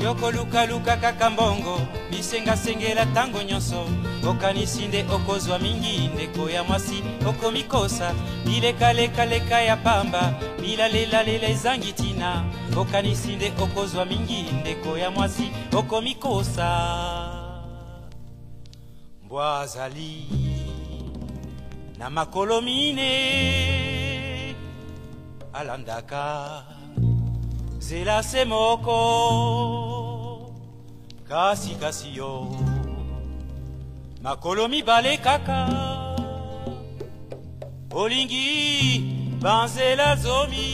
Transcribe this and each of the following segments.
Yoko luka luka kakambongo bisenga sengela tango nyonso okanisinde okozwa mingi ndeko ya mwasi okomikosa bileka leka leka ya pamba bilalela lela ezangitina okanisinde okozwa mingi ndeko ya mwasi okomikosa mbwazali na makolo mine alandaka zela se moko kasi kasi yo makolo mibale kaka olingi banzela zomi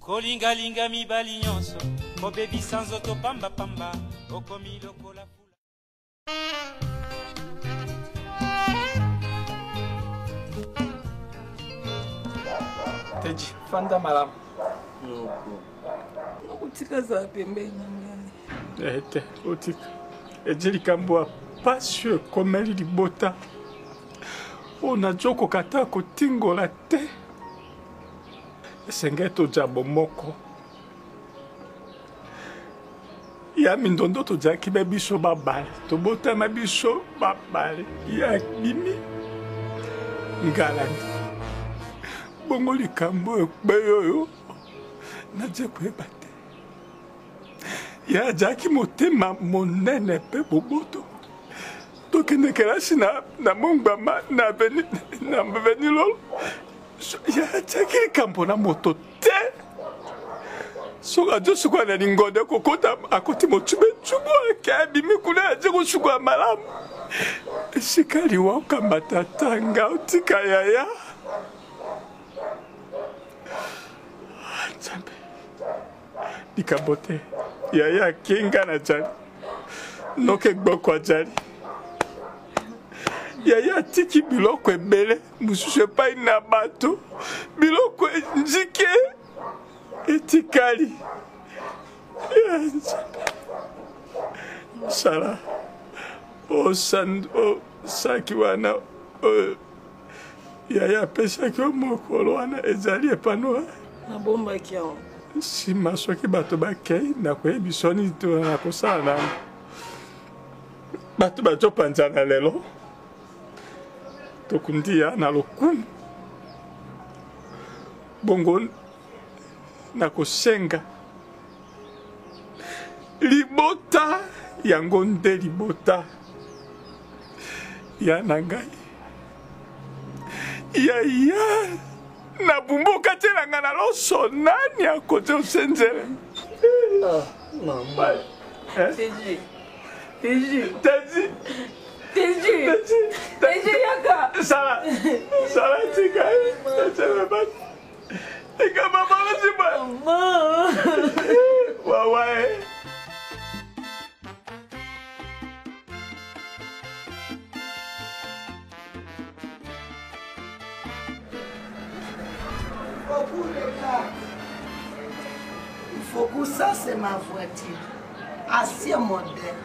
kolingalinga mibali nyonso kobebisa nzoto pambapamba okomi lokola fula. Teji, fanda malamu. Utika za pembeni ngani. Ete, utika. Ejeli kambua pasio komeli libota. Unajoko kata kutingola te. Sengeto jabo moko. Ya mindondo to jaki bebiso babale. To bota mabiso babale. Ya bimi. Ngalandi. Bongo likambo ekbeyoyo naje kweba te ya jaki motema monene pe boboto tokende kelasi na mongbama na veni lolo ya jaki likambo na moto te soka jo sukwa na lingode kokota akoti mochube chubu ake abimi kuna aje kusukwa malamu esikali wakambata tanga utika yaya Zambe. Nikabote. Yaya kinga na jali. Noke gboko jali. Yaya tiki biloko ebele. Mususu epai na bato. Biloko njike. Etikali. Sara. O saki wana. Yaya pesa ki omokolo wana ezali epanoa. Na bomba kiao. Si masoki bato bakei na koyebisoni to na kosala na bato bato panzana lelo tokundia na lokumu bongo na kosenga libota yango nde libota ya na ngai ya na bumbuka tena ngana loso nani akote usenzele Mama. Teji. Teji. Teji. Teji. Teji yaka. Sara. Sara tika. Teji bat. Tika mama lazima. Mama. Wawae. Il faut que ça, c'est ma voiture. Assez moderne.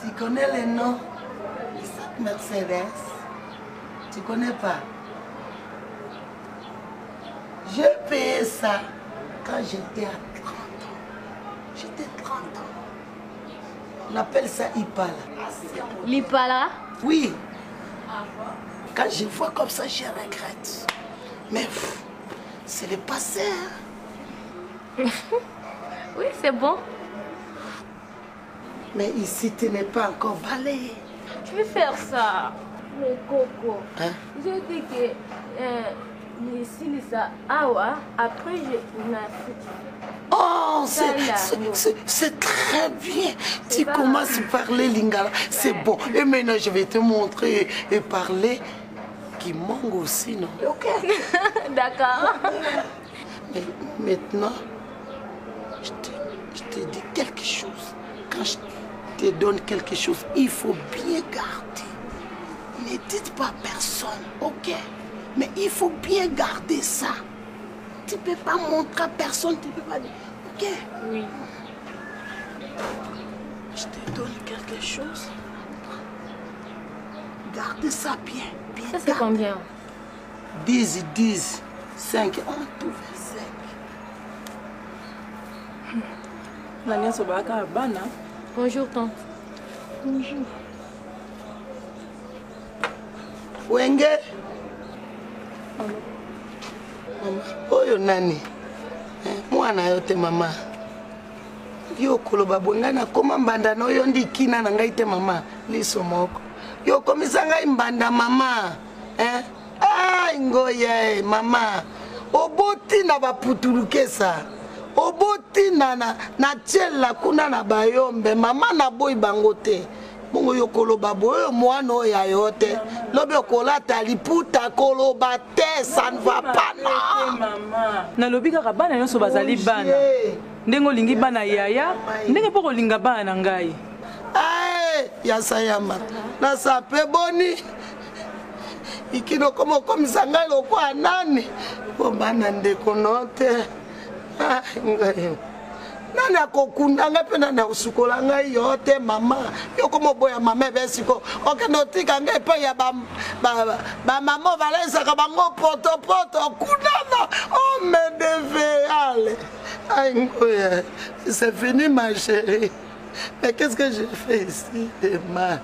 Tu connais le nom de cette Mercedes? Tu connais pas? J'ai payé ça quand j'étais à 30 ans. J'étais 30 ans. On appelle ça Ipala. L'Ipala? Oui. Quand je vois comme ça, je regrette. Mais c'est le passé. Hein? Oui, c'est bon. Mais ici, tu n'es pas encore balayé. Je vais faire ça. Mais Coco, Hein? j'ai dit que ici, ça, awa, après, Oh, c'est très bien. Tu commences à parler lingala. C'est bon. Et maintenant, je vais te montrer et parler qui manque aussi, non? Ok. D'accord. Mais maintenant, je te dis quelque chose. Quand je te donne quelque chose, il faut bien garder. Ne dites pas à personne, ok? Mais il faut bien garder ça. Tu ne peux pas montrer à personne, tu ne peux pas dire, ok? Oui. Je te donne quelque chose. Gardez ça bien, bien. Ça c'est combien? 10, 5 ans, tout 25. Nania Sobaka Bana. Bonjour, tante. Bonjour. Wenge. Mama, oyo nani? Mwana yote mama. Yo koloba bwenga na koma mbanda no yo ndikina na ngai te mama. Liso moko. Yo komisa ngai mbanda mama. Ai ngoye mama. Oboti na baputulukesa. Oboti na tiela kuna na bayombe mama na boy bangote. Bongo yo koloba boyo mwana oya yote. Lobe kolata liputa koloba te, ça ne va pas non. Maman. Na lobi kaka bana nyonso bazali bana. Ndengo lingi bana yaya, ndenge poko linga bana na ngai. Ai, ya sayama. Na sape boni. Ikino komo komisa ngai lokwa nani? Po bana ndeko note. Ai ngai. Nani akokunda nga pe nani akusukola ngai yote mama. Yo komo boya mama besiko. Oke notika ngai pe ya ba mama valenza ka bango poto kunana. Oh me devait aller. Aïe ngoya. C'est fini ma chérie. Mais qu'est-ce que j'ai fait ici de mal?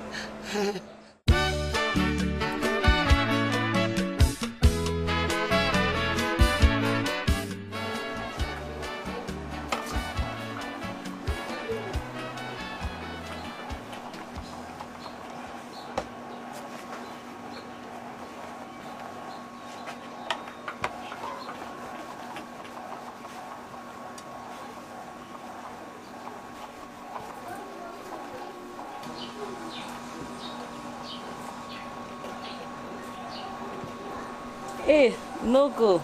Eh, Noko.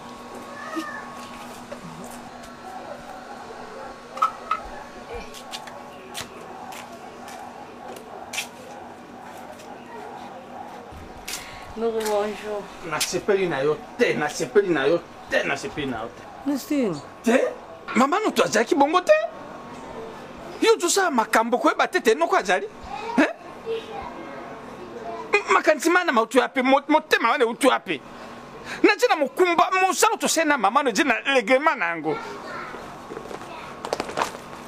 Noko, bonjour. Nasepeli na yo te, nasepeli na yo te, nasepeli na yo te. Nestine. Te? Mama no twazaki bongo te? Yo tusa makambo kweba tete noko azali? Makanisi mana mautu yape, motema wane utu yape. Na jina mukumba, musalo to sena mama no jina legema nango.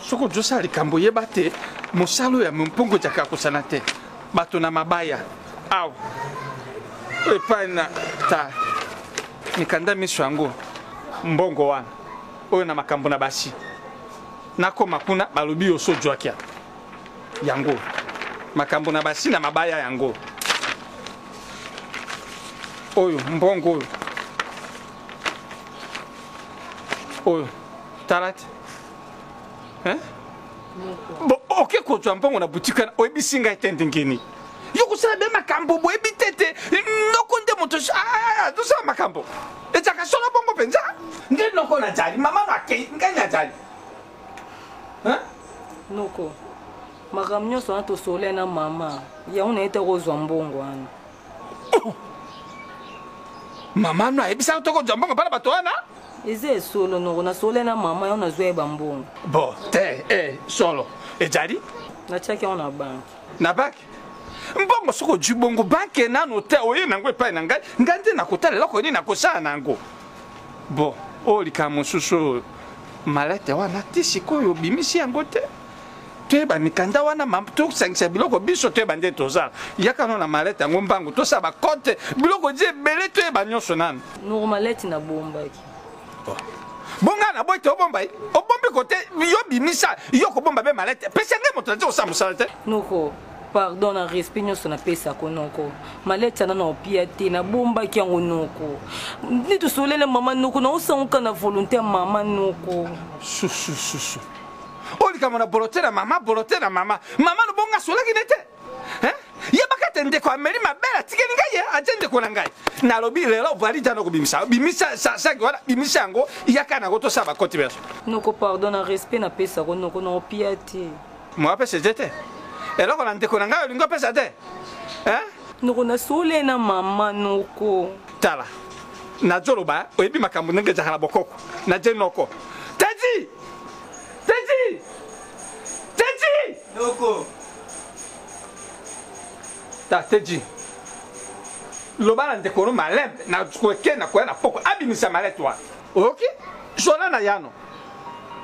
Soko josa likambo yeba te, musalo ya mpungo jaka kusana te. Bato na mabaya. Au. Epa na ta. Nikanda miso yango. Mbongo wana. Oyo na makambo na basi. Nako makuna balobi oso joakia. Yango. Makambo na basi na mabaya yango. Oyo mbongo oyo. Oyo talati. Bo oke ko twa mbongo na boutique na oyebi singa etende ngeni. Yoko sala be makambo bo ebi tete. Noko nde moto do sa makambo. Etaka solo bongo penza. Nde noko na jali mama na ke nganya jali. Noko. Makambo nyonso na tosole na mama. Ya una ete kozwa mbongo wana. Mama no ebisa toko jambongo pala bato wana? Eze solo Noko na sole na mama ya una zwe bambongo. Bo te solo. Ejali? Na chaki ona bank. Na bank? Mbongo soko jubongo banke nano te oye nango epai na ngai ngande na kotala loko ni na kosala nango. Bo oli kamo susu malete wana tisikoyo bimisi yango te. Teba nikanda wana mamto sangisa biloko biso teba nde tozala. Yaka no na malete yango mbango tosa ba kote biloko je bele teba nyonso nana. No malete na bomba ki. Bonga na boite obomba yi. Obombi kote yo bimisa yo ko bomba be malete. Pesa nge moto nje osamusala te. Noko. Pardon na respect nyonso na pesa ko Noko. Malete na opia te na bomba ki yango Noko. Ni to solele mama Noko na osanguka na volonté mama Noko. Su. Oli kama na bolote na mama. Mama no bonga sola kinete. Yeba katende ko ameri mabela tikeni ngai atende ko na ngai. Na lobi lelo vali jana ko bimisa. Bimisa sa ngwana bimisa ngo yaka na goto saba koti beso. Noko pardon na respect na pesa ko Noko na opia te. Mo apese jete. Eloko na ndeko na ngai lingo pesa te. Noko na sole na mama Noko. Tala. Na joloba oyebi makambo nenge jakala bokoko. Na je noko. Teji! Noko. Ta Teji. lobana ndekolo malembe na kweke na kwena poko abimisa maletwa ok zola na yano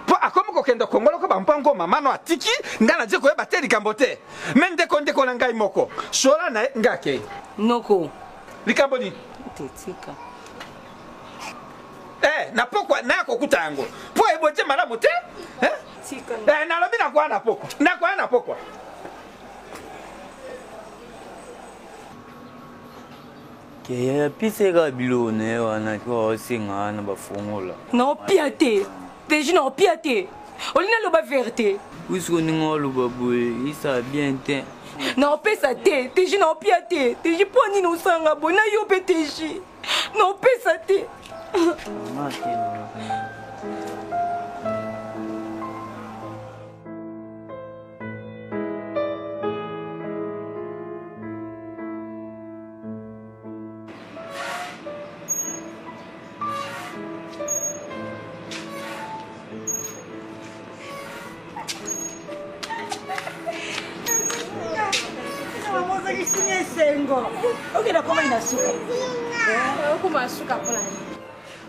po akomi kokenda kongolo ko bampango mamano atiki ngana je koyeba te likambo te me ndeko na ngai moko zola na ngake noko likambo ni tetika na poko na kokuta yango po ebote malamu te tika na lobi na kwa na poko ke piseka bilone wana ko singana bafungola no piate deji no piate olina loba vérité usko ningolo baboy isa bien te no pesa te deji no piate deji poni no sanga bona yo pe deji no pesa te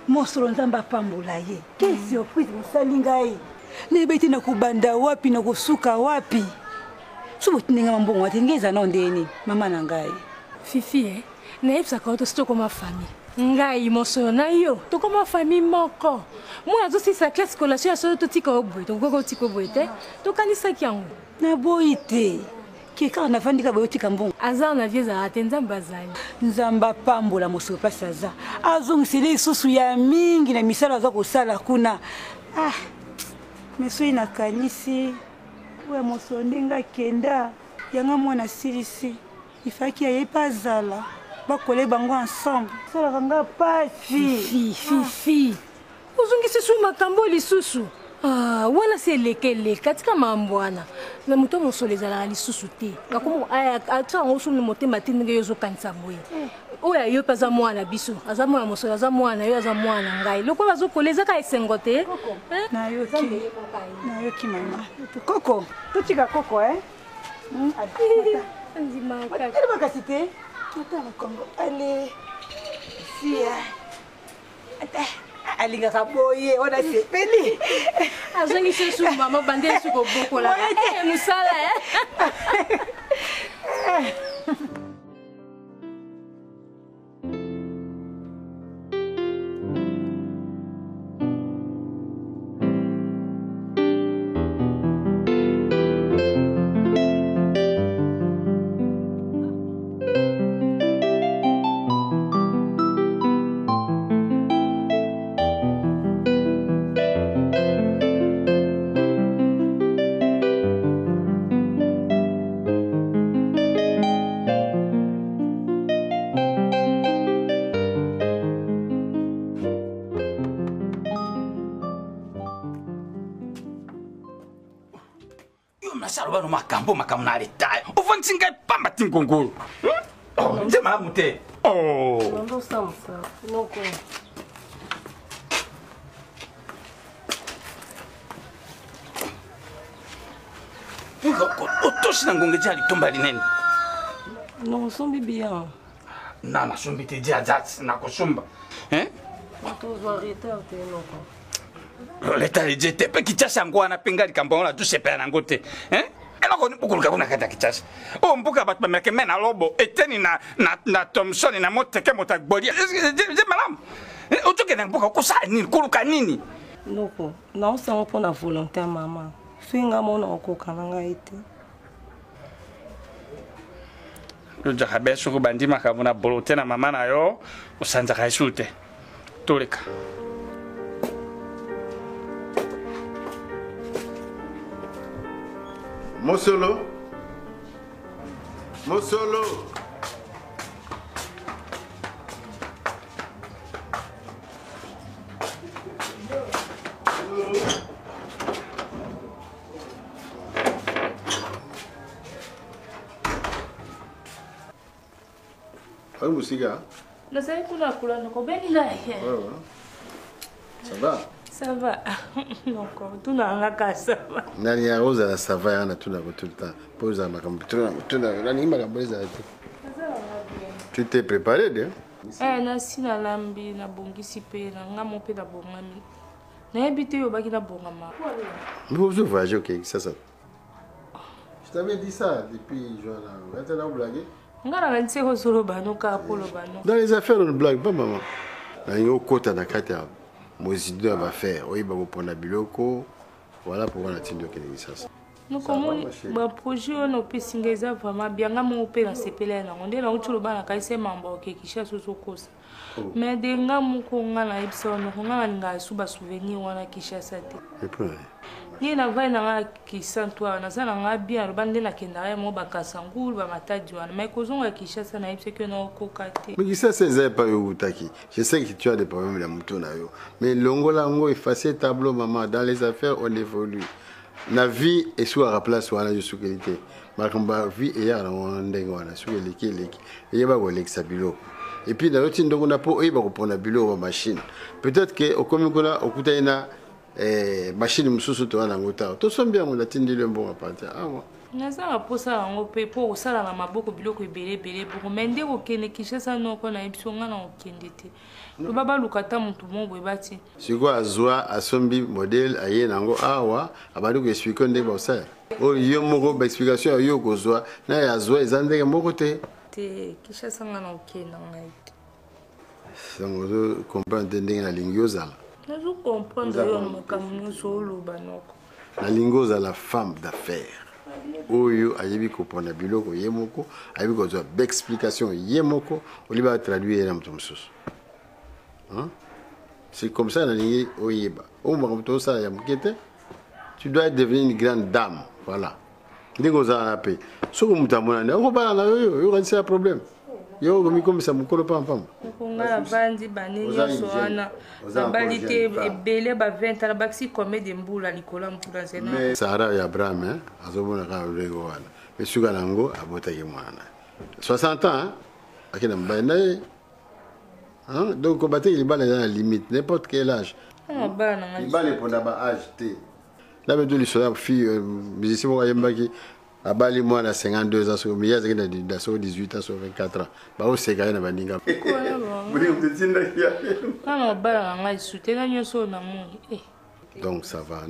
mosolo nzambe apambola ye quelle surprise mosali ngai nayebeti na kobanda wapi na kosuka wapi so botindenga mambongo ate ngai eza nao ndeni mama na ngai fifi nayebisaka yo tosi tokoma famille ngai mosolo na yo tokoma famille moko mwana tosisa classe collation ya solo totika yo boye tokokoka otika yo boye te tokanisaki yango naboyi te ke kaka navandika boye otika mbongo aza na vie ezala te nzambe azali nzambe apambola mosolo mpasi aza azongisela lisusu ya mingi na misala aza kosala kuna mesoi nakanisi oyo mosolo ndenge akenda yanga mwana asilisi ifaki aye mpe azala bakole bango ensemble salaka nga pasi fifi ozongisi su makambo lisusu wana si eleka tika mambo wana na moto mosolo ezalaka lisusu te atia yango su na motema te ndenge yo ozokanisa boye oyo yo mpe aza mwana biso aza mwana mosolo aza mwana yo aza mwana ngai lokola bazokola ezaka esengo te nayoki mama koko totika koko makasi te atana kongo ale sia alingaka boye ona sepeli azongisi su mama bande su kobokola mosala Salvano makambo na leta uvandisi ngai pamba ti ngongolo nze malamu te otosi na ngonge ti alitomba linene nosombi bien na nasombi te di azati nakosomba tozwa retard te noko leta eje te mpe kichasa yango wana mpe ngai likambo yango natusepela nango te eloko nibukuluka kuna kati ya kichasa oyo mbuka bato bamelake me na lobo eteni na Thomson na moteke moto agbolia je malamu otokende mbuka okosala nini koluka nini noko naosango mpo na volonté ya mama soki nga mona okoka na ngai te ojaka be soki obandi makambo na bolo te na mama na yo osanzaka esu te toleka Mosolo. Allô, Moussiga. Le savez pour la couleur, donc bien il a. Ça va? Ça va. Donc tout dans la casse. Nani ya Rosa ça va yana tout le temps. Pose à ma campagne. Nani ma campagne ça. Tu t'es préparé, bien? Nasi na lambi na bongisi pe na ngamo pe na bongami. Na habité au baki na bongama. Mais vous voyagez, ok, ça. Je t'avais dit ça depuis juin là. Maintenant, vous blaguez? Dans les affaires, on ne blague pas, maman. Dans les côtés, on a quatre mozido va faire. Oui, va prendre la biloko. Voilà pourquoi on a tenu de ça. Nous comment ba projet on peut singeza vraiment bien ngamo pe na sepela na onde na uchulo bana kaise mambo ke kisha sosokosa. Mais de ngamo ko ngana ibso no ngana nga suba souvenir wana kisha sate. Et puis ni na vai na kisantwa na sana nga bien bande na kenda ya mo bakasa ngulu ba matadi wana mais kozonga kisha sana ibse que no kokate. Mais ça c'est pas utaki. Je sais que tu as des problèmes de muto na yo. Mais longola ngo effacer tableau maman dans les affaires on évolue. La vie est sur la place où on a de sécurité. Ma vie est à la sur et puis dans l'autre on a pas prendre la bureau la machine. Peut-être que au comme on a une machine mususu to na ngota. Tout sommes bien on a tindi le bon à partir. Ah moi. Nazala posa ngo pe po osala na maboko biloko ebele pour mende ko kene kishasa no ko na ibisonga na okendete. Le baba lukata mutu mongo ebati. Siko azwa asombi modèle aye nango awa abali ko expliquer ndé ba ça. O yo moko ba explication yo ko zwa na ya zwa ezande moko te. Te kishasa nga na okenda ngaite. Sango comprendre ndé na lingioza. Nazo comprendre yo mokamu solo banoko. La lingioza la femme d'affaires. Oyo ayebi kopona biloko yemoko ayebi kozwa explication yemoko oliba traduire na mtu mususu. C'est comme ça na lingi oyeba. O makamto ça ya mukete. Tu dois devenir une grande dame, voilà. Ndingo za na pe. Soko mutamona na ko bana yo kanisa problème. Yo komi comme ça mukolo pam. Ngala bandi baneni so ana. Balite ebele ba 20 ala baxi comme de mbula likola mpula zena. Mais Sahara ya Abraham hein, azomona ka lego wana. Mais suka nango abota ye mwana. 60 ans hein. Akina mbana hein, donc combattre il bat dans la limite n'importe quel âge. Il bat les pour âge T. Là mais tous les soldats filles musiciens mo yembaki abali mwana 52 ans so miya zakina da so 18 ans so 24 ans. Ba o seka na bandinga. Donc ça va.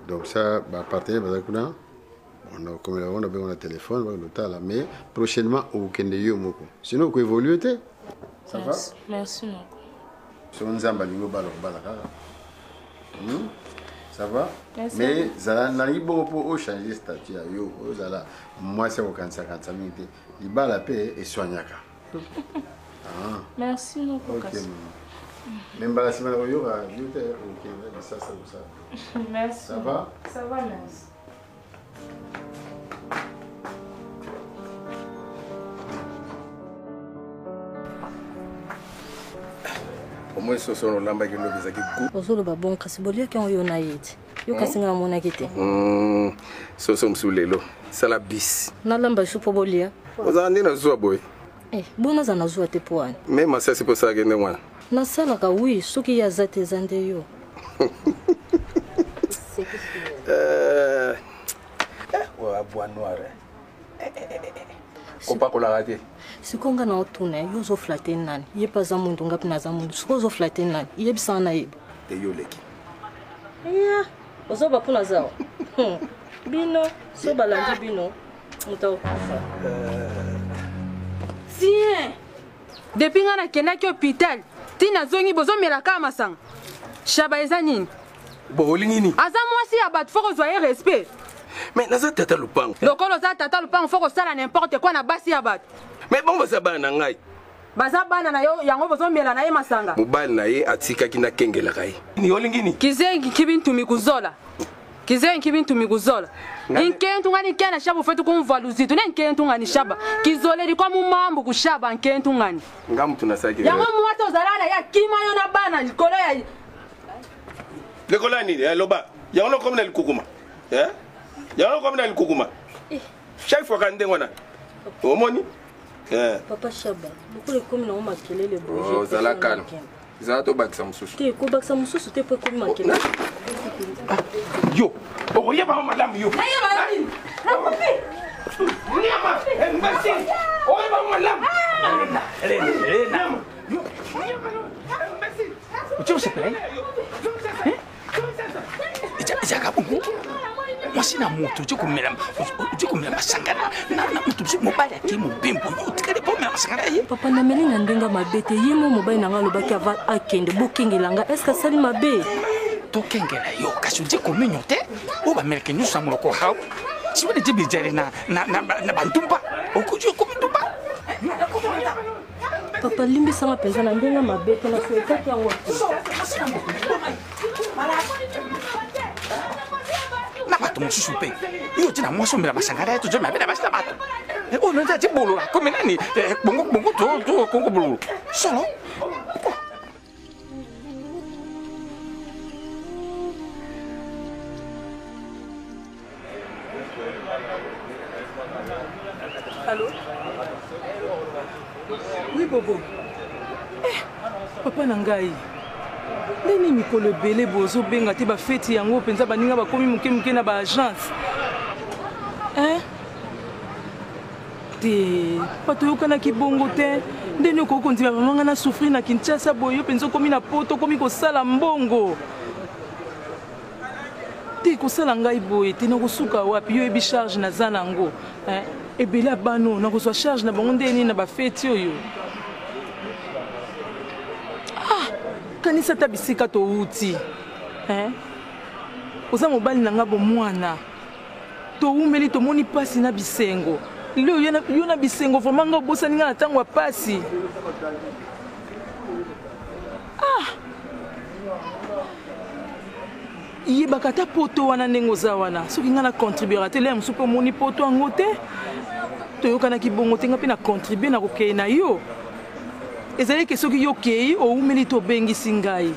Donc ça va partir on a comme on a besoin de téléphone mais prochainement au kende yo moko. Sinon ko évoluer té. Ça va? Merci non. So nzamba lingo balo balaka. Ça va? Merci. Mais zala na ibo pour changer statut yo. Zala moi c'est au 45 minutes. Il bat la paix et soignaka. Merci non. OK. Même la semaine où il y aura OK, ça. Merci. Ça va? Ça va, merci. Au moins ce sont les lambes qui nous disent que Ozolo ba bon kasi bolia ki on yo na yeti. Yo kasi nga mona kete. Ce sont sous les lots. C'est la bis. Na lamba supo bolia. Ozandi na zwa boy. Bona za na zwa te poani. Même ça c'est pour ça que ne wana. Na sala ka oui, soki ya zate zande yo. Wa bois noir. Kopa kola rate. Sikonga na otuna yo zo flatter nani. Ye pa za mundu ngapi na za mundu. Siko zo flatter nani. Ye bisana ye. Te yo leki. Yeah. Ozo ba pula zao. Bino, so balandi bino. Muto. Tiens. Depuis nga na kena ki hôpital. Tina zongi bozo melaka masanga. Shaba eza nini? Bo lingini. Aza mwasi ya bat foko zoye respect. Mais naza tata lupango. Lokolo za tata lupango foko sala n'importe quoi na basi ya bat. Mais bon baza bana ngai. Baza bana na yo yango bozo mela na ye masanga. Mobali na ye atika kina kengela kai. Ni olingini. Kizengi kibintu mikuzola. Kizengi kibintu mikuzola. Inkentu ngani kana shabu fetu kumvaluzitu ne inkentu ngani shaba. Kizole liko mu mambo kushaba inkentu ngani. Ngamu tunasaki. Yango muwato zalala ya kima yo na bana likolo ya Lekola nini loba. Yango comme na likukuma. Yango comme na likukuma. Chaque fois quand ndengona. Omoni? Papa Shaba, beaucoup de comme na makelele boje. Oh zala kana. Zala to bakisa mususu. Te ko bakisa mususu te po comme makelele. Yo, oye ba madame yo. Ayo ba nini? Niama, merci. Oye ba madame. Lena. Ucho sepelai. Ija kabungu. Mwasina moto ujikumela masangana na mutu bisi mobile ati mobimbo utikale pomela masangana ye. Papa na meli na ndenga mabete yemo mobile na ngalo baki ava akende bokengelanga est-ce que sali mabe? Tokengela yo kasi ujikumenyo te. Uba meleke nyusa muloko hao. Siwede jibijere na bantumba. Okujo kumitumba. Papa limbi sama penza na ndenga mabete na suetaki yango. Na bato mosusu pe iyo tina mwaso mbela masangana yetu jema bena basta bato ono nza tibolo la comme nani bongo to kongo bolo solo Allô? Oui, Bobo. Papa Nangai. Ndeni mikolo ebele bozo benga te bafeti yango mpenza baninga bakomi moke na baagence te bato oyokanaki bongo te ndeni okoki kondima bamanga na souffrir na Kinshasa boye yo mpenza okomi na poto okomi kosala mbongo te kosala ngai boye te nakosuka wapi yo yebi charge naza nango ebele abano nakozwa charge na bango ndeni na bafeti oyo kanisa ta bisika touti oza mobali na nga bomwana toumeli tomoni pasi na bisengo leo yo na bisengo vraiment nga obosani nga na ntango ya pasi yebaka ata poto wana ndenge oza wana soki nga na contribuera te lea mosu mpe omoni poto yango te toyokanaki bongo te nga mpe na contribue na kokei na yo ezali ke soki yo kei oumeli tobengisi ngai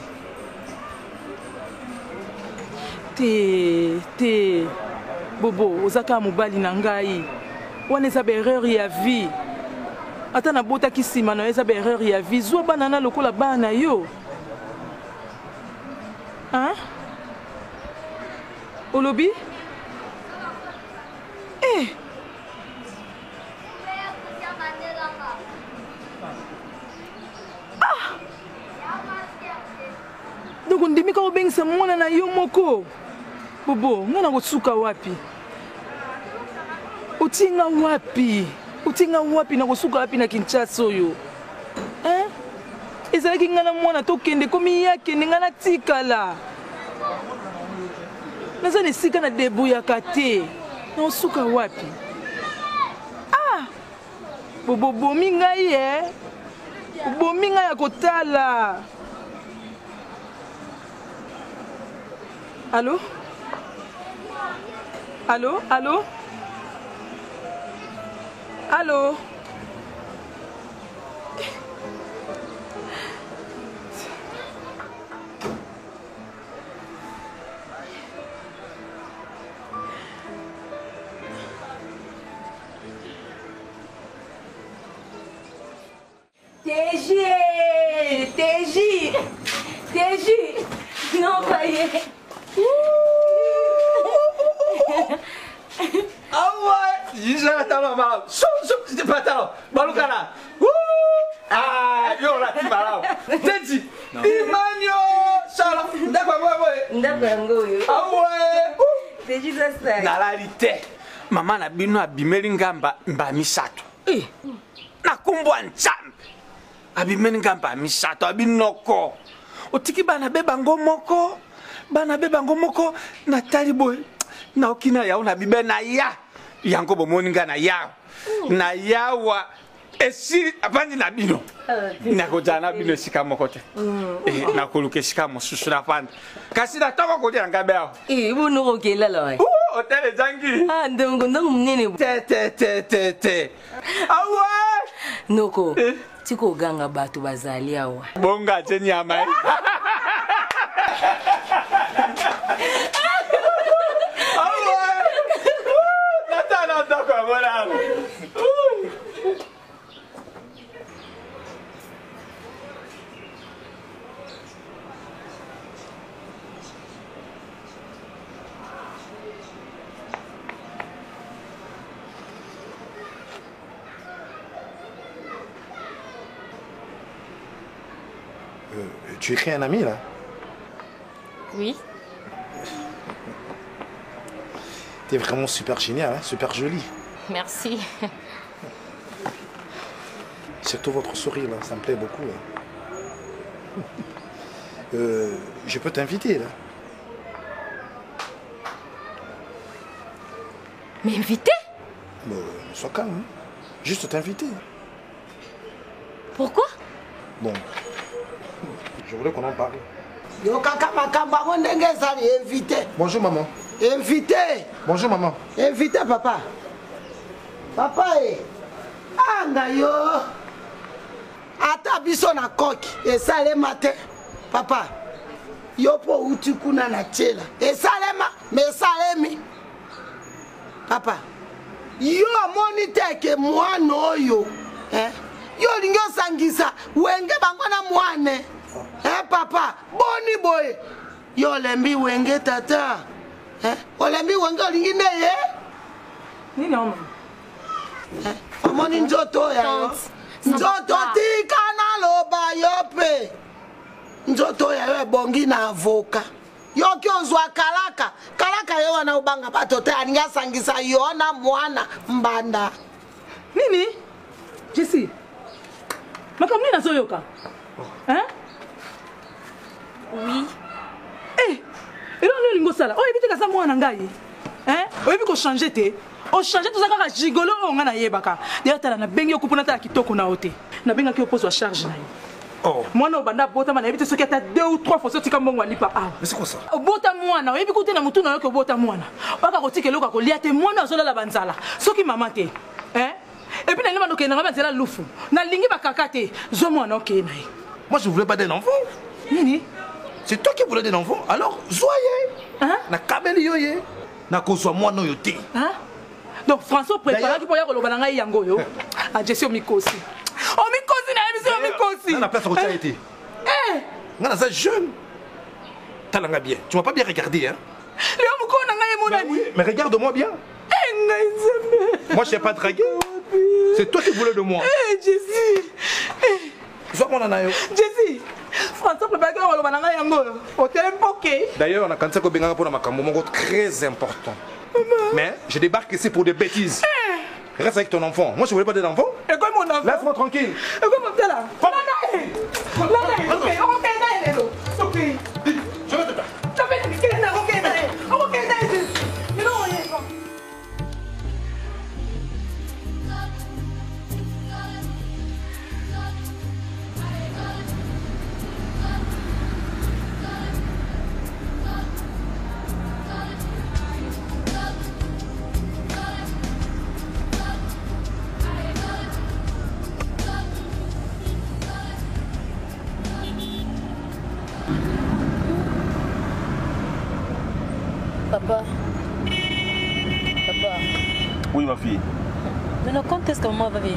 te bobo oza kaka mobali na ngai wana eza baerreur ya vie ata nabotaki nsima na yo eza baerreur ya vie zwa bana na lokola bana na yo olobi donc ndimi ka obengisa mwana na yo moko bobo nga na kosuka wapi otinga wapi na kosuka wapi na Kinshasa oyo ezalaki nga na mwana tokende komi yakende nga natikala naza na esika na debuyaka te na kosuka wapi bobo bomi ngai obomi ngai ya kotala Allô? Allô? Allô? Allô? TJ! Non, voyez! Isa talo malam. Patalo. Balu kana. Yo la tibalao. Teti. Imanyo. Sala. Ndakwa boy. Ndakwa ngoyo. Teji sasa. Na realite. Mama na bino abimeli ngamba mba misato. Nakumbwa nchambe. Abimeli ngamba misato abinoko. Otiki bana beba ngomoko. Na taliboy. Na okina ya una bibe na ya. Yango bomoninga na yawa na yawa esi apandi na bino na kojana bino sika mokote na koluke sika mosusu na panda kasi na toko kodira ngabe aho bunu kokela la hotel zangi ndongo mnene te awa noko tiko ganga batu bazali awa bonga chenyama Tu écris un ami là? Oui. T'es vraiment super génial, hein? Super jolie. Merci. Surtout votre sourire là, ça me plaît beaucoup. Là. Je peux t'inviter là? M'inviter? Sois calme, hein? Juste t'inviter. Pourquoi? Bon, je voulais qu'on en parle. Yo kaka makamba ndenge ezali invité. Bonjour maman. Invité. Bonjour maman. Invité papa. Papa anga yo. Ata biso na koki esalema te. Papa. Yo po uti kuna na chela. Esalema me salemi. Papa. Yo amoni te ke mwana oyo. Yo lingo sangisa wenge bangwana mwane. Papa, boni boy. Yo lembi wenge tata. Olembi wenge olingine ye? Nini mama? Amoni njoto ya yo. Njoto tika na loba yope. Njoto ya yo bongi na avoka. Yo kyozwa kalaka. Kalaka yo wana ubanga batote aninga sangisa yo na mwana mbanda. Nini? Jessie. Makamni na zoyoka. Hein? Oui. Eh, et là, on est là. Oh, évite que ça moi n'angaye. Hein? Oh, évite qu'on change té. On change tout ça quand gigolo on a yebaka. D'ailleurs, t'as la bengi occupée na kitoko na oté. Na benga qui oppose à charge na. Oh. Moi na banda bota mana évite ce qui était 2 ou 3 fois sorti comme bon wali pa. Mais c'est quoi ça? Bota moi na. Évite côté na mutu na ko bota moi na. Baka ko tike loka ko liate moi na zola la banzala. Soki maman té. Hein? Et puis na lima no ke na banzala lufu. Na lingi bakaka té. Zo moi na okay na. Moi je voulais pas d'un enfant. Nini? C'est toi qui voulais des enfants, alors soyez. Hein? Na kabeli yoye. Na kozwa moi no yote. Hein? Donc François prépare qui pour y aller au bananga yango yo. A Jessie au mikosi. Au mikosi na émission au mikosi. Na place où tu as été. Eh! Na ça jeune. Talanga bien. Tu m'as pas bien regardé hein? Léo moko na ngai mon ami. Mais regarde-moi bien. Moi je t'ai pas dragué. C'est toi qui voulais de moi. Eh Jessie. Sois mon anayo. Jessie. François prépare qui au bananga yango. Au tempoké. D'ailleurs on a quand ko benga pour na makambo moko très important. Mais je débarque ici pour des bêtises. Reste avec ton enfant. Moi je voulais pas d'enfant. Et quoi mon enfant? Laisse-moi tranquille. Et quoi mon père là? Je vais te faire. Papa. Papa. Oui, ma fille. Maintenant, quand est-ce que maman va venir?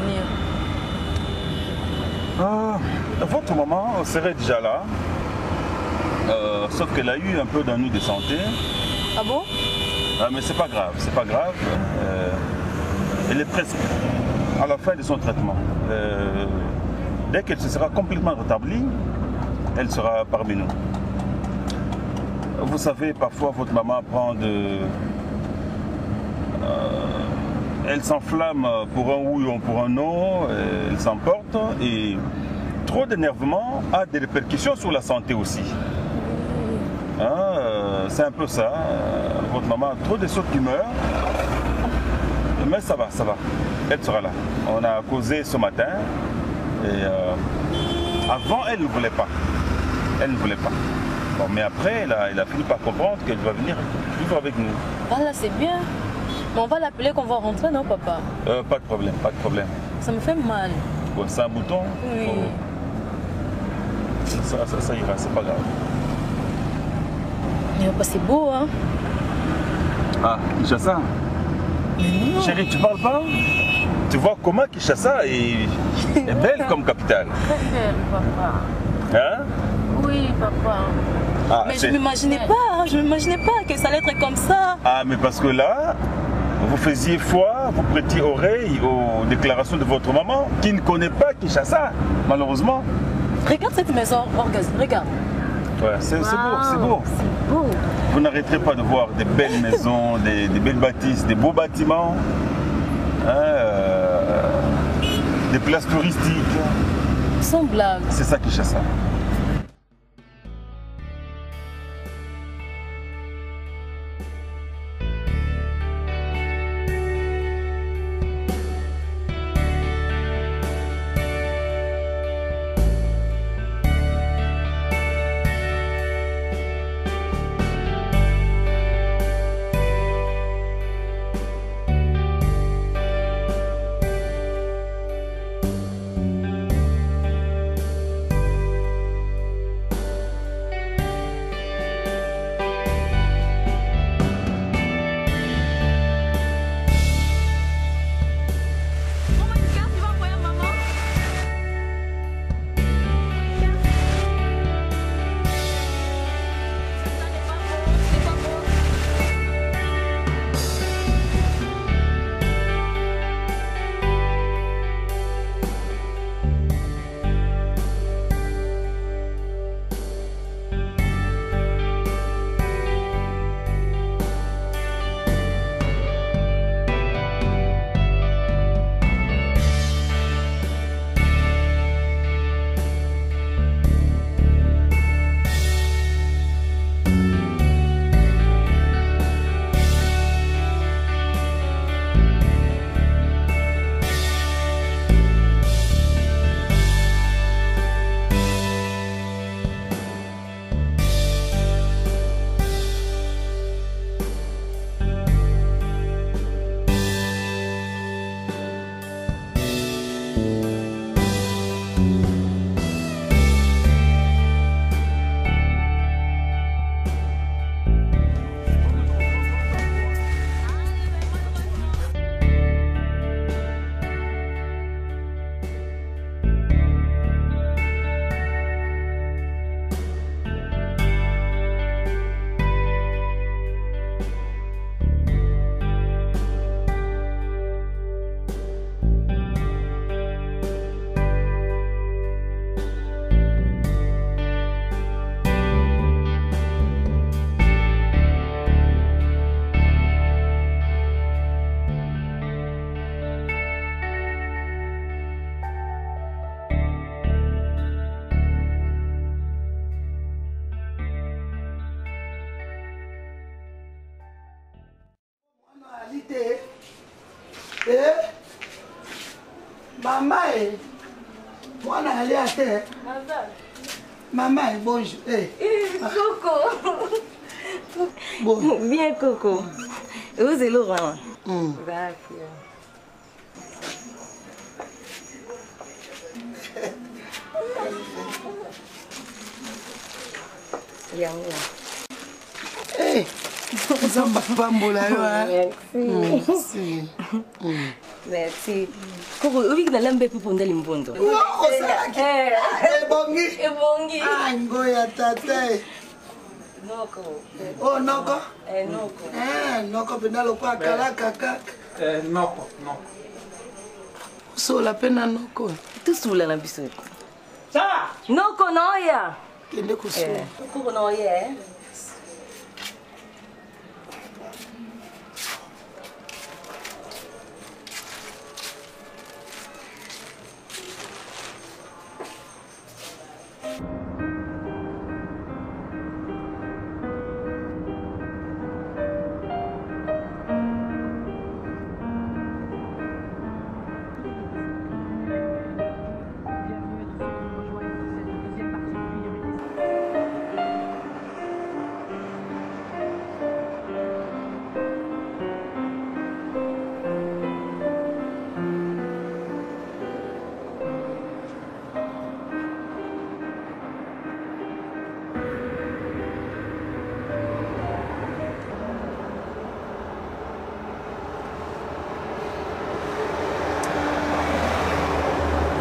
Votre maman serait déjà là. Sauf qu'elle a eu un peu d'ennui de santé. Ah bon? Mais c'est pas grave, c'est pas grave. Elle est presque à la fin de son traitement. Dès qu'elle se sera complètement rétablie, elle sera parmi nous. Vous savez, parfois votre maman prend de... elle s'enflamme pour un oui ou pour un non, elle s'emporte et trop d'énervement a des répercussions sur la santé aussi. C'est un peu ça. Votre maman a trop de sautes d'humeur. Mais ça va, ça va. Elle sera là. On a causé ce matin. Et avant, elle ne voulait pas. Elle ne voulait pas. Bon, mais après, elle a fini par comprendre qu'elle va venir vivre avec nous. Voilà, c'est bien. Mais on va l'appeler quand on va rentrer, non, papa? Pas de problème, pas de problème. Ça me fait mal. Ouais, c'est un bouton. Oui. Ça ira, c'est pas grave. Mais c'est beau, hein? Ah, Kinshasa. Chérie, tu parles pas? Tu vois comment Kinshasa est belle comme capitale. Très belle, papa. Hein? Oui, papa. Ah, mais je ne m'imaginais pas que ça allait être comme ça. Ah, mais parce que là, vous faisiez foi, vous prêtiez oreille aux déclarations de votre maman, qui ne connaît pas Kinshasa, malheureusement. Regarde cette maison, regarde. Ouais, c'est beau, c'est beau. C'est beau. Vous n'arrêterez pas de voir des belles maisons, des belles bâtisses, des beaux bâtiments, des places touristiques. Sans blague. C'est ça qui chasse ça. Maman, moi, on a allé. Maman, bonjour. Coco. Bon. Bien, Coco. Vous êtes Laurent. Hey, Zamba Pambola. Merci. Merci. Coco, vous avez l'ambe pour prendre l'impondo. Ebongi. Ah, ngoya tate. Noko. Oh, noko? Noko. Noko penalo kwa kalaka kaka. Noko. So la pena noko. Tu sula na biso. Ça. Noko noya. Kende kusula. Coco noya.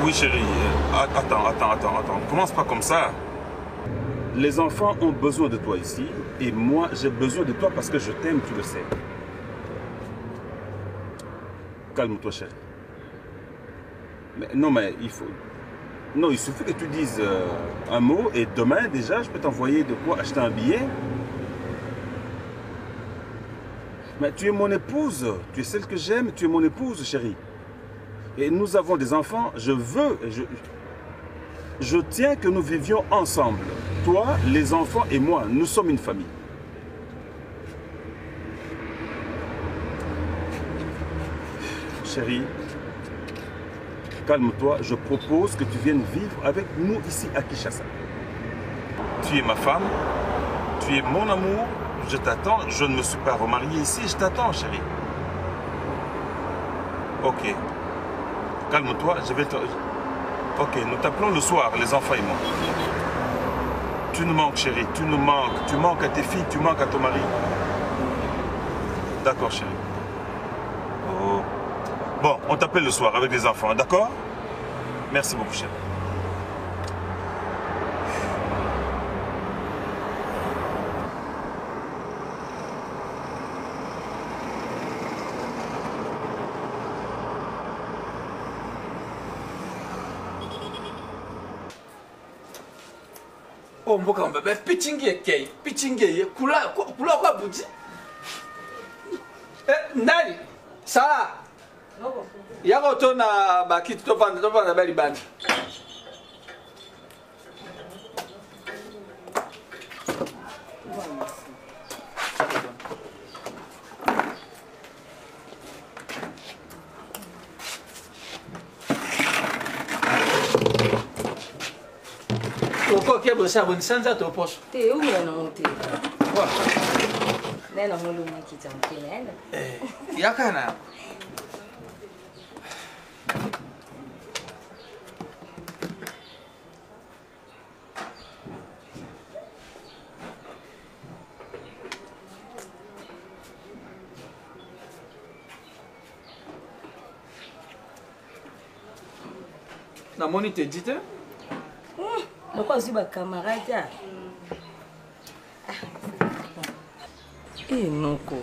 Oui chérie, attends, ne commence pas comme ça. Les enfants ont besoin de toi ici et moi j'ai besoin de toi parce que je t'aime, tu le sais. Calme-toi chérie. Mais, non mais il faut... Non, il suffit que tu dises un mot et demain déjà, je peux t'envoyer de quoi acheter un billet. Mais tu es mon épouse, tu es celle que j'aime, tu es mon épouse, chérie. Et nous avons des enfants, je tiens que nous vivions ensemble. Toi, les enfants et moi, nous sommes une famille. Chérie, calme-toi, je propose que tu viennes vivre avec nous ici à Kinshasa. Tu es ma femme, tu es mon amour, je t'attends, je ne me suis pas remarié ici, je t'attends, chérie. Ok, calme-toi, je vais te... Ok, nous t'appelons le soir, les enfants et moi. Tu nous manques, chérie, tu nous manques, tu manques à tes filles, tu manques à ton mari. D'accord, chérie. Oh. Bon, on t'appelle le soir avec les enfants, d'accord? Merci beaucoup, chérie. Oh, mboka mbebe pichingi ekei, pichingi kula kwa buji. Ndani, sala. Yako tona bakiti topanda bali bandi. Pourquoi você abonne sans à ton poche? T'es où là non t'es? Quoi? Nena mulu makita mkene. Yakana. Namoni te dit pourquoi aussi ma camarade? Eh non quoi.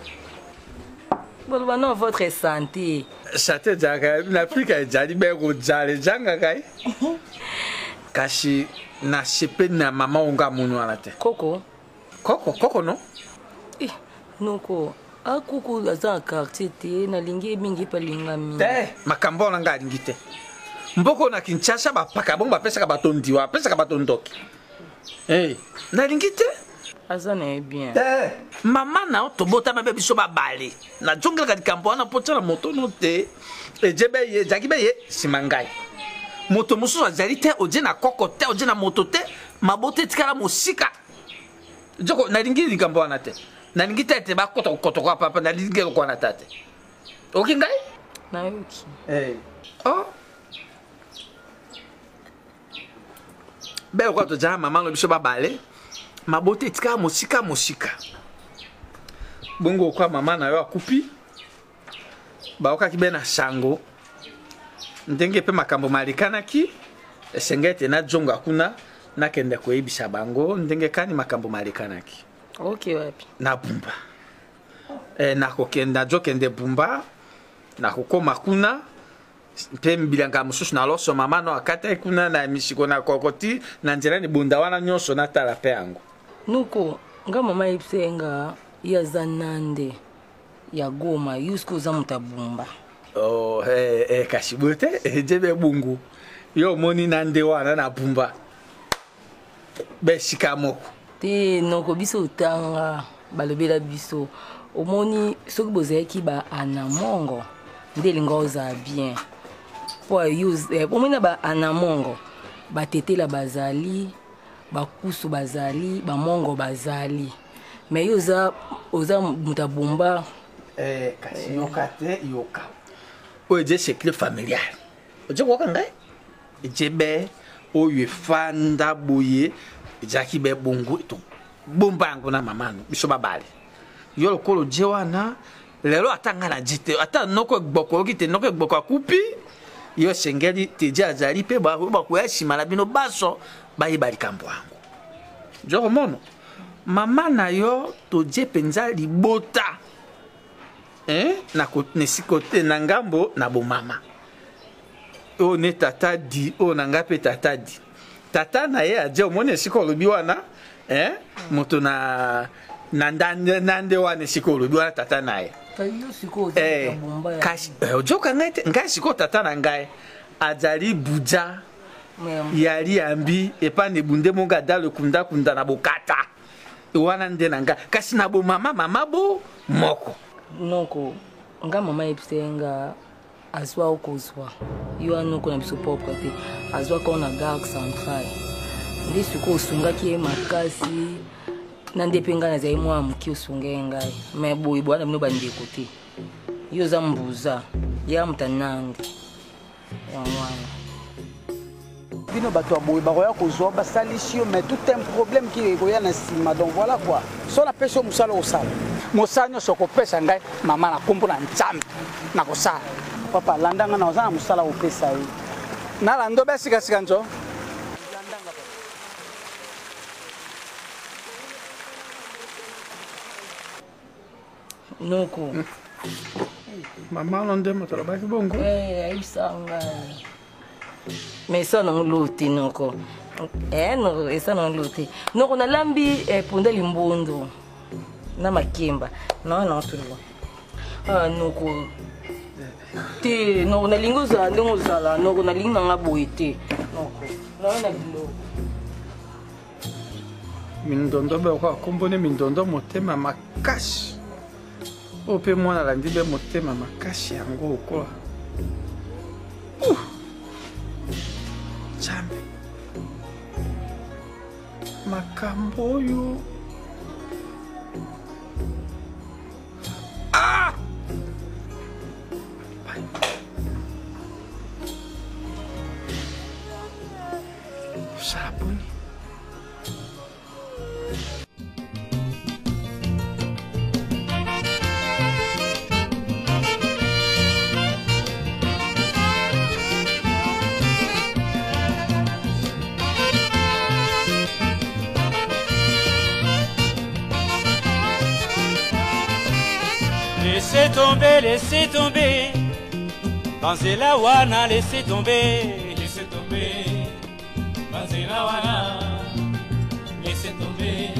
Bon non votre santé. Santé jaga na Afrika jadi be go jale janga kai. Kashi na shepe na mama unga munu alate. Koko. Koko no? Eh non quoi. A koko za quartier te na lingi mingi pa lingami. Makambo na nga lingi te. Mboko na Kinshasa bapaka bongo bapesa ka batondiwa, bapesa ka batondoki. Na lingite? Azana bien. Mama na tobota mabe biso babale. Na jongela ka dikampo na potsa na moto no te. Ejebe ye, jakibe ye simangai. Moto mususu azali te oje na koko te, oje na moto te, mabote tikala musika. Joko na lingi dikampo na te. Na lingite te ba koto kwa papa na lingi kwa na tate. Okingai? Na yuki. Oh. Bel kwa to jama maman lo biso babale mabote tika musika bongo kwa mama na yo akupi ba okaki be na sango ndenge pe makambo malikana ki esengete na jonga kuna na kende ko ebisa bango ndenge kani makambo malikana ki. Okay wapi na bumba na kokenda jokende bumba na kokoma kuna mpe mbilanga mususu na loso mama no akata kuna na misiko na kokoti na nzela ni bunda wana nyonso na tala pe yango nuko nga mama ipsenga ya zanande ya Goma yusko za mutabumba. Oh kashibote jebe bungu yo moni na nde wana na bumba be shikamoko te noko biso utanga balobela biso omoni soki bozeki ba anamongo ndelinga oza bien. Pour use omina ba anamongo batetela bazali bakusu bazali bamongo bazali mais oza mutabumba kasi yokate yoka oje secret familial oje kwa ngai ejebe oye fanda boye jaki be bongo to bombango na mamano biso babale yo lokolo je wana lelo atanga na jite ata noko gboko kite noko gboko kupi yo sengeli teji azali pe ba ko yashima na bino baso ba yibali kambo yango joko mono mama na yo to je penza libota na nesikote na ngambo na bo mama o ne tata di o nanga pe tata di tata na ye aje omone siko lobi wana moto na nande wana siko lobi wana tata na ye kasi ojoka ngai siko tata na ngai azali buja yali ambi epane bunde monga dalo kunda na bokata wana nde na ngai kasi na bo mama bo moko noko nga mama episenga azwa okozwa yo anoko na biso propre te azwa ko na gare centrale ndi siko osungaki ye makasi na nde penga na zai mwa muki osunge ngai me boy bwana bino bandeko te yo za mbuza ya mtanange wana bino bato ya boy bakoya kozwa basalisi yo mais tout un problème qui ekoya na nsima donc voilà quoi so na pesa mosala osala mosala nyonso kopesa ngai mama na kombo na nzambe na kosala papa landanga na oza na mosala opesa ye nalanda obesikasika nzo noko mama londe moto lobaki bongo ayibisanga mais ça non l'autre noko non ça non l'autre noko nalambi ponda limbondo na makemba non tout noko te noko nalingi ozala ndenge ozala noko nalingi nanga boye te noko naona biloko mindondo beko akombone mindondo motema makasi oyo mpe mwana alandi be motema makasi yango okola Jambe makambo oyo sabuni Laissez tomber, Banzela wana, laissez tomber, Banzela wana, laissez tomber,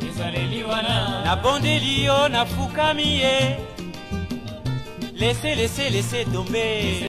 Ezaleli wana, na bondeli yo na fukami ye, laissez tomber.